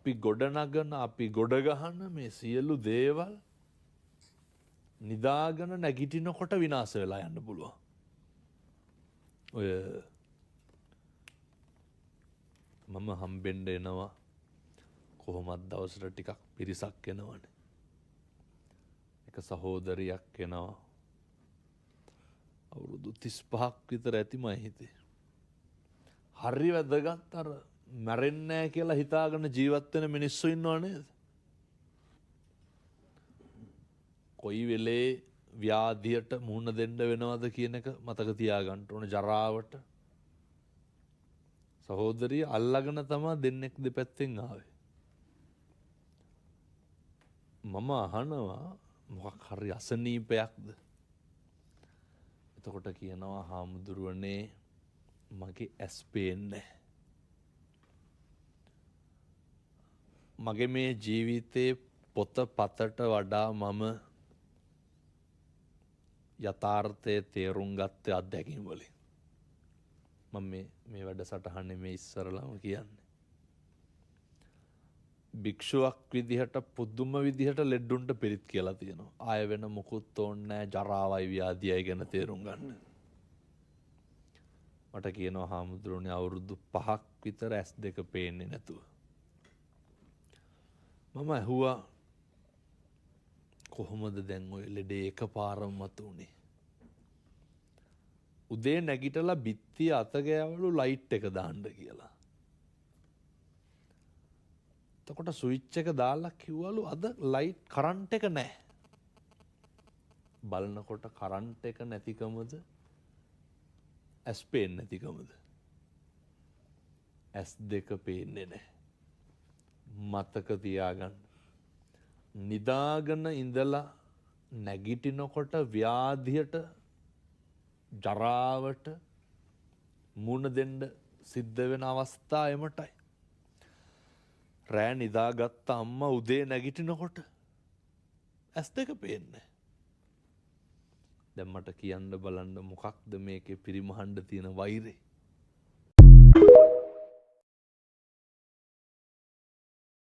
අපි ගොඩනගන අපි ගොඩ ගහන මේ සියලු දේවල් නිදාගෙන නැගිටිනකොට විනාශ වෙලා යන්න පුළුවන්. ඔය මම හම්බෙන්න එනවා කොහොමද දවසට ටිකක් පිරිසක් එනවනේ. එක සහෝදරියක් එනවා. අවුරුදු 35ක් විතර ඇති මම හිතේ. හරි වැදගත් අර මැරෙන්නේ නැහැ කියලා හිතාගෙන ජීවත් වෙන මිනිස්සු ඉන්නව නේද? කොයි වෙලේ ව්‍යාධියට මුහුණ දෙන්න වෙනවද කියන එක මතක තියාගන්න ඕන. ජරාවට සහෝදරිය අල්ලගෙන තමයි දෙන්නෙක් දෙපැත්තෙන් ආවේ. මම අහනවා මොකක් හරි අසනීපයක්ද? එතකොට කියනවා හාමුදුරුවනේ මගේ ඇස් පේන්නේ. මගේ මේ ජීවිතේ පොත පතට වඩා මම යථාර්ථයේ තේරුම් ගත්තේ අත්දැකීම් වලින්. මම මේ වැඩසටහනේ මේ ඉස්සරලම කියන්නේ. භික්ෂුවක් විදිහට පුදුම විදිහට ලෙඩුන්ට පිරිත් කියලා තියෙනවා. ආය වෙන මොකුත් ඕනේ නැහැ ජරාවයි ව්‍යාධියයි ගැන තේරුම් ගන්න. මට කියනවා හාමුදුරනේ අවුරුදු 5ක් විතර S2 පේන්නේ නැතුව. මම ඇහුවා කොහොමද දැන් ඔය ලෙඩේ එකපාරම මතුනේ? උදේ නැගිටලා බිත්තිය අත ගෑවලු ලයිට් එක දාන්න කියලා. එතකොට ස්විච් එක දාලා කිව්වලු අද ලයිට් කරන්ට් එක නැහැ. බලනකොට කරන්ට් එක නැතිකමද? ඇස් පේන්නේ නැතිකමද? S2 පේන්නේ නැහැ. මතක තියාගන්න. නිදාගෙන ඉඳලා නැගිටිනකොට ව්‍යාධියට ජරාවට මුණ දෙන්න සිද්ධ වෙන අවස්ථා එමටයි. රෑ නිදාගත්ත අම්මා උදේ නැගිටිනකොට S2 පේන්නේ. දැන් මට කියන්න බලන්න මොකක්ද මේකේ පිරිමහන්න තියෙන වෛරේ?